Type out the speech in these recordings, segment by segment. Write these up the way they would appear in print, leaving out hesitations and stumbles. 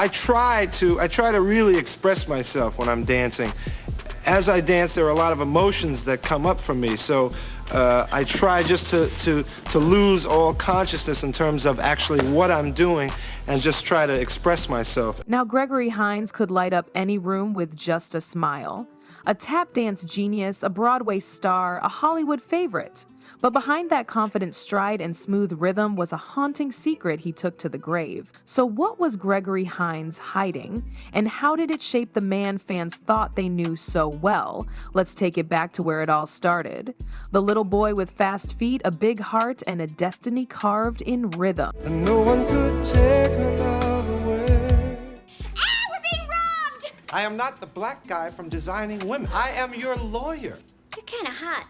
I try to really express myself when I'm dancing. As I dance, there are a lot of emotions that come up for me, so I try just to lose all consciousness in terms of actually what I'm doing and just try to express myself. Now, Gregory Hines could light up any room with just a smile. A tap dance genius, a Broadway star, a Hollywood favorite. But behind that confident stride and smooth rhythm was a haunting secret he took to the grave. So what was Gregory Hines hiding? And how did it shape the man fans thought they knew so well? Let's take it back to where it all started. The little boy with fast feet, a big heart, and a destiny carved in rhythm. And no one could take her love away. Ah, we're being robbed! I am not the black guy from Designing Women. I am your lawyer. You're kind of hot.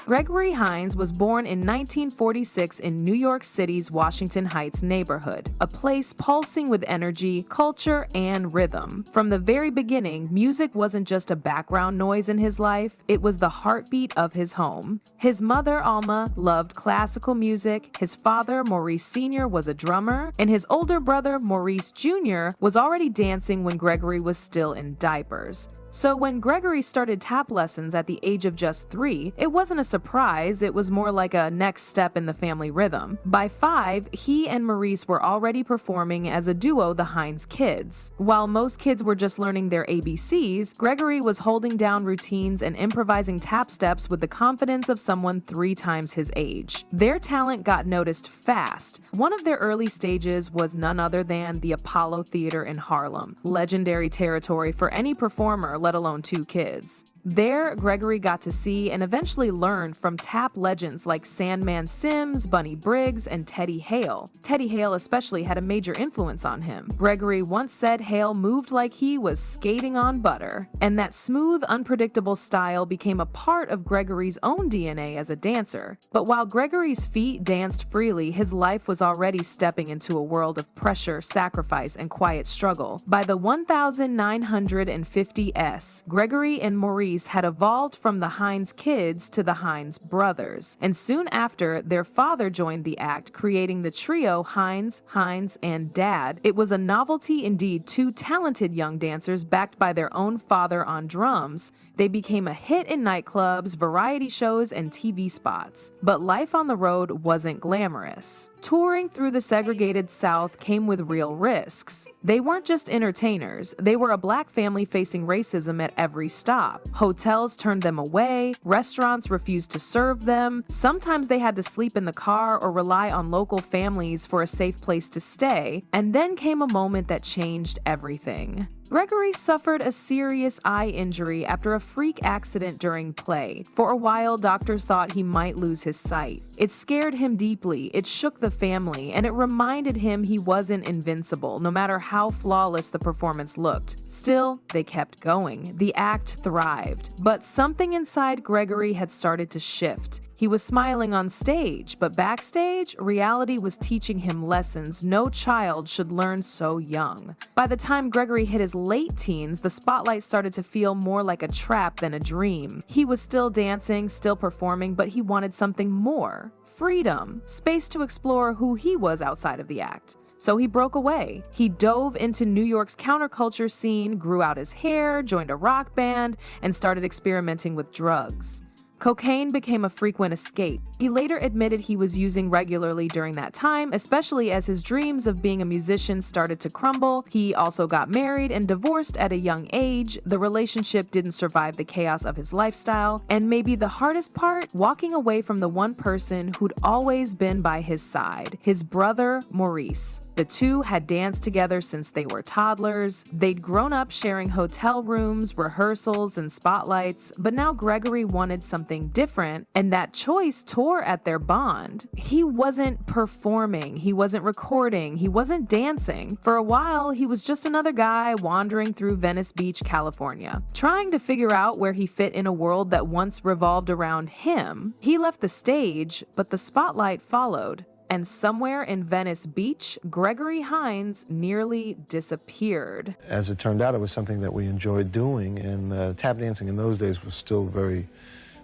Gregory Hines was born in 1946 in New York City's Washington Heights neighborhood, a place pulsing with energy, culture, and rhythm. From the very beginning, music wasn't just a background noise in his life, it was the heartbeat of his home. His mother, Alma, loved classical music, his father, Maurice Sr., was a drummer, and his older brother, Maurice Jr., was already dancing when Gregory was still in diapers. So when Gregory started tap lessons at the age of just 3, it wasn't a surprise, it was more like a next step in the family rhythm. By 5, he and Maurice were already performing as a duo, the Hines Kids. While most kids were just learning their ABCs, Gregory was holding down routines and improvising tap steps with the confidence of someone 3 times his age. Their talent got noticed fast. One of their early stages was none other than the Apollo Theater in Harlem, legendary territory for any performer, let alone 2 kids. There, Gregory got to see and eventually learn from tap legends like Sandman Sims, Bunny Briggs, and Teddy Hale. Teddy Hale especially had a major influence on him. Gregory once said Hale moved like he was skating on butter, and that smooth, unpredictable style became a part of Gregory's own DNA as a dancer. But while Gregory's feet danced freely, his life was already stepping into a world of pressure, sacrifice, and quiet struggle. By the 1950s, Gregory and Maurice had evolved from the Hines Kids to the Hines Brothers, and soon after, their father joined the act, creating the trio Hines, Hines, and Dad. It was a novelty indeed, 2 talented young dancers backed by their own father on drums. They became a hit in nightclubs, variety shows, and TV spots. But life on the road wasn't glamorous. Touring through the segregated South came with real risks. They weren't just entertainers, they were a black family facing racism at every stop. Hotels turned them away, restaurants refused to serve them, sometimes they had to sleep in the car or rely on local families for a safe place to stay, and then came a moment that changed everything. Gregory suffered a serious eye injury after a freak accident during play. For a while, doctors thought he might lose his sight. It scared him deeply, it shook the family, and it reminded him he wasn't invincible, no matter how flawless the performance looked. Still, they kept going. The act thrived. But something inside Gregory had started to shift. He was smiling on stage, but backstage, reality was teaching him lessons no child should learn so young. By the time Gregory hit his late teens, the spotlight started to feel more like a trap than a dream. He was still dancing, still performing, but he wanted something more. Freedom, space to explore who he was outside of the act. So he broke away. He dove into New York's counterculture scene, grew out his hair, joined a rock band, and started experimenting with drugs. Cocaine became a frequent escape. He later admitted he was using regularly during that time, especially as his dreams of being a musician started to crumble. He also got married and divorced at a young age. The relationship didn't survive the chaos of his lifestyle. And maybe the hardest part, walking away from the one person who'd always been by his side, his brother, Maurice. The 2 had danced together since they were toddlers. They'd grown up sharing hotel rooms, rehearsals, and spotlights, but now Gregory wanted something different, and that choice tore at their bond. He wasn't performing, he wasn't recording, he wasn't dancing. For a while, he was just another guy wandering through Venice Beach, California, trying to figure out where he fit in a world that once revolved around him. He left the stage, but the spotlight followed. And somewhere in Venice Beach, Gregory Hines nearly disappeared. As it turned out, it was something that we enjoyed doing, and tap dancing in those days was still a very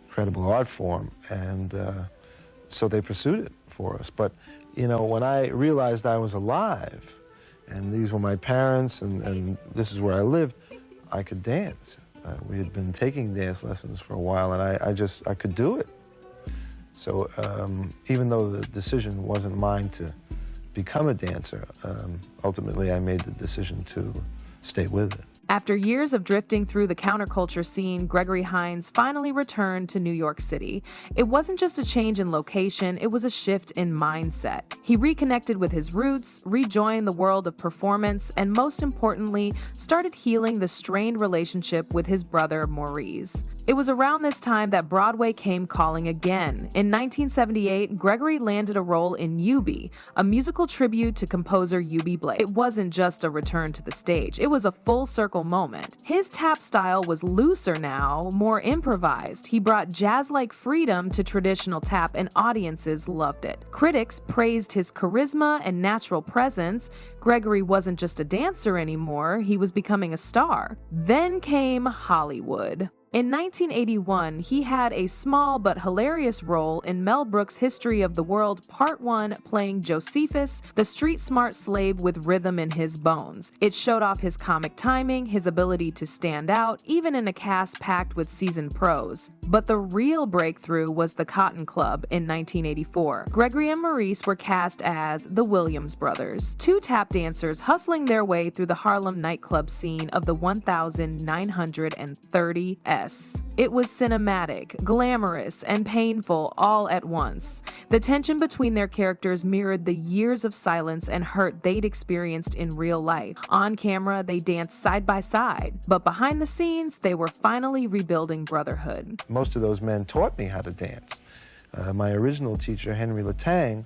credible art form, and so they pursued it for us. But, you know, when I realized I was alive, and these were my parents, and this is where I lived, I could dance. We had been taking dance lessons for a while, and I could do it. So even though the decision wasn't mine to become a dancer, ultimately I made the decision to stay with it. After years of drifting through the counterculture scene, Gregory Hines finally returned to New York City. It wasn't just a change in location, it was a shift in mindset. He reconnected with his roots, rejoined the world of performance, and most importantly, started healing the strained relationship with his brother Maurice. It was around this time that Broadway came calling again. In 1978, Gregory landed a role in Eubie, a musical tribute to composer Eubie Blake. It wasn't just a return to the stage, it was a full-circle moment. His tap style was looser now, more improvised. He brought jazz-like freedom to traditional tap, and audiences loved it. Critics praised his charisma and natural presence. Gregory wasn't just a dancer anymore, he was becoming a star. Then came Hollywood. In 1981, he had a small but hilarious role in Mel Brooks' History of the World Part 1, playing Josephus, the street-smart slave with rhythm in his bones. It showed off his comic timing, his ability to stand out, even in a cast packed with seasoned pros. But the real breakthrough was The Cotton Club in 1984. Gregory and Maurice were cast as the Williams brothers, two tap dancers hustling their way through the Harlem nightclub scene of the 1930s. It was cinematic, glamorous, and painful all at once. The tension between their characters mirrored the years of silence and hurt they'd experienced in real life. On camera, they danced side by side, but behind the scenes, they were finally rebuilding brotherhood. Most of those men taught me how to dance. My original teacher, Henry Latang,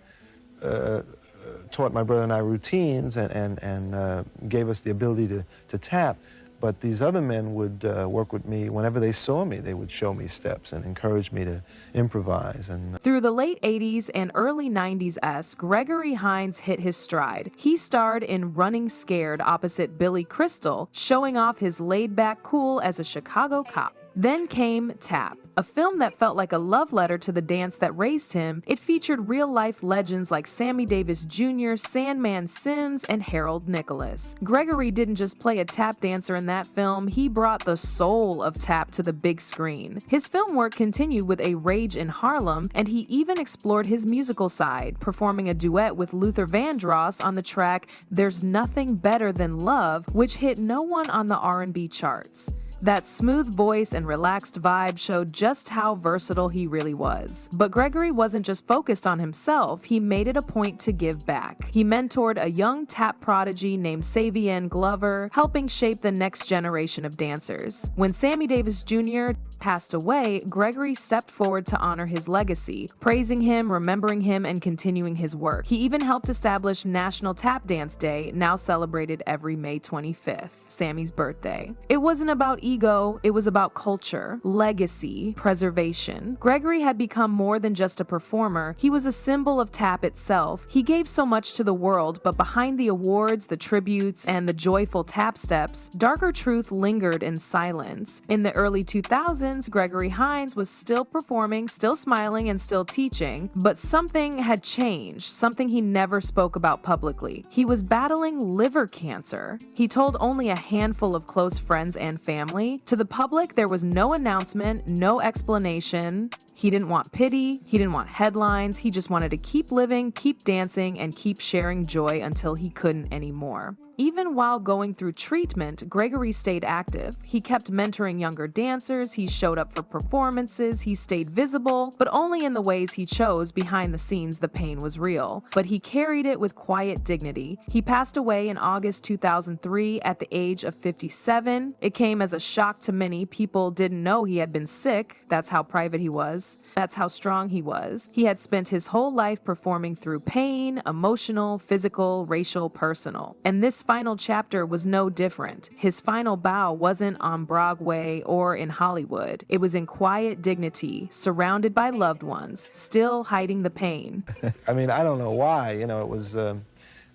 taught my brother and I routines and gave us the ability to tap. But these other men would work with me. Whenever they saw me, they would show me steps and encourage me to improvise. And through the late 80s and early 90s, Gregory Hines hit his stride. He starred in Running Scared opposite Billy Crystal, showing off his laid-back cool as a Chicago cop. Then came Tap, a film that felt like a love letter to the dance that raised him. It featured real-life legends like Sammy Davis Jr., Sandman Sims, and Harold Nicholas. Gregory didn't just play a tap dancer in that film, he brought the soul of tap to the big screen. His film work continued with A Rage in Harlem, and he even explored his musical side, performing a duet with Luther Vandross on the track There's Nothing Better Than Love, which hit no one on the R&B charts. That smooth voice and relaxed vibe showed just how versatile he really was. But Gregory wasn't just focused on himself, he made it a point to give back. He mentored a young tap prodigy named Savienne Glover, helping shape the next generation of dancers. When Sammy Davis Jr. passed away, Gregory stepped forward to honor his legacy, praising him, remembering him, and continuing his work. He even helped establish National Tap Dance Day, now celebrated every May 25th, Sammy's birthday. It wasn't about ego, it was about culture, legacy, preservation. Gregory had become more than just a performer, he was a symbol of tap itself. He gave so much to the world, but behind the awards, the tributes, and the joyful tap steps, darker truth lingered in silence. In the early 2000s, Gregory Hines was still performing, still smiling, and still teaching, but something had changed, something he never spoke about publicly. He was battling liver cancer. He told only a handful of close friends and family. To the public, there was no announcement, no explanation. He didn't want pity, he didn't want headlines, he just wanted to keep living, keep dancing, and keep sharing joy until he couldn't anymore. Even while going through treatment, Gregory stayed active. He kept mentoring younger dancers, he showed up for performances, he stayed visible, but only in the ways he chose. Behind the scenes, the pain was real. But he carried it with quiet dignity. He passed away in August 2003 at the age of 57. It came as a shock to many. People didn't know he had been sick. That's how private he was. That's how strong he was. He had spent his whole life performing through pain, emotional, physical, racial, personal. And this final chapter was no different. His final bow wasn't on Broadway or in Hollywood. It was in quiet dignity, surrounded by loved ones, still hiding the pain. I mean, I don't know why, it was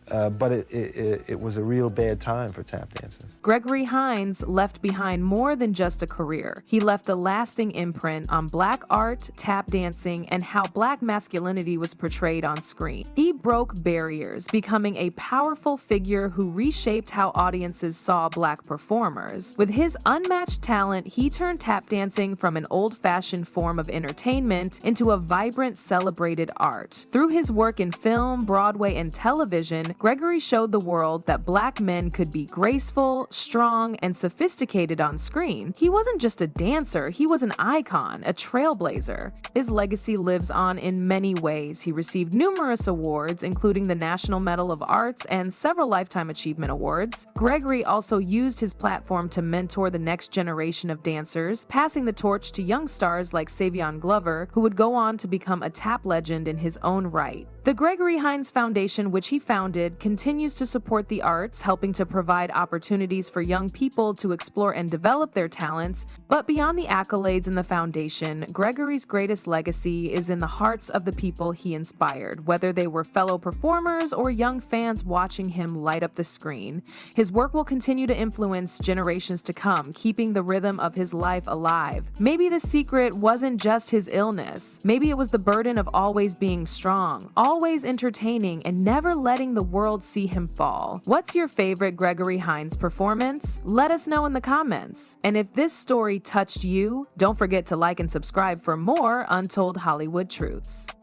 but it was a real bad time for tap dancers. Gregory Hines left behind more than just a career. He left a lasting imprint on Black art, tap dancing, and how Black masculinity was portrayed on screen. He broke barriers, becoming a powerful figure who reshaped how audiences saw Black performers. With his unmatched talent, he turned tap dancing from an old-fashioned form of entertainment into a vibrant, celebrated art. Through his work in film, Broadway, and television, Gregory showed the world that Black men could be graceful, strong, and sophisticated on screen. He wasn't just a dancer, he was an icon, a trailblazer. His legacy lives on in many ways. He received numerous awards, including the National Medal of Arts and several Lifetime Achievement Awards. Gregory also used his platform to mentor the next generation of dancers, passing the torch to young stars like Savion Glover, who would go on to become a tap legend in his own right. The Gregory Hines Foundation, which he founded, continues to support the arts, helping to provide opportunities for young people to explore and develop their talents. But beyond the accolades in the foundation, Gregory's greatest legacy is in the hearts of the people he inspired, whether they were fellow performers or young fans watching him light up the screen. His work will continue to influence generations to come, keeping the rhythm of his life alive. Maybe the secret wasn't just his illness. Maybe it was the burden of always being strong, always entertaining, and never letting the world see him fall. What's your favorite Gregory Hines performance? Let us know in the comments. And if this story touched you, don't forget to like and subscribe for more Untold Hollywood Truths.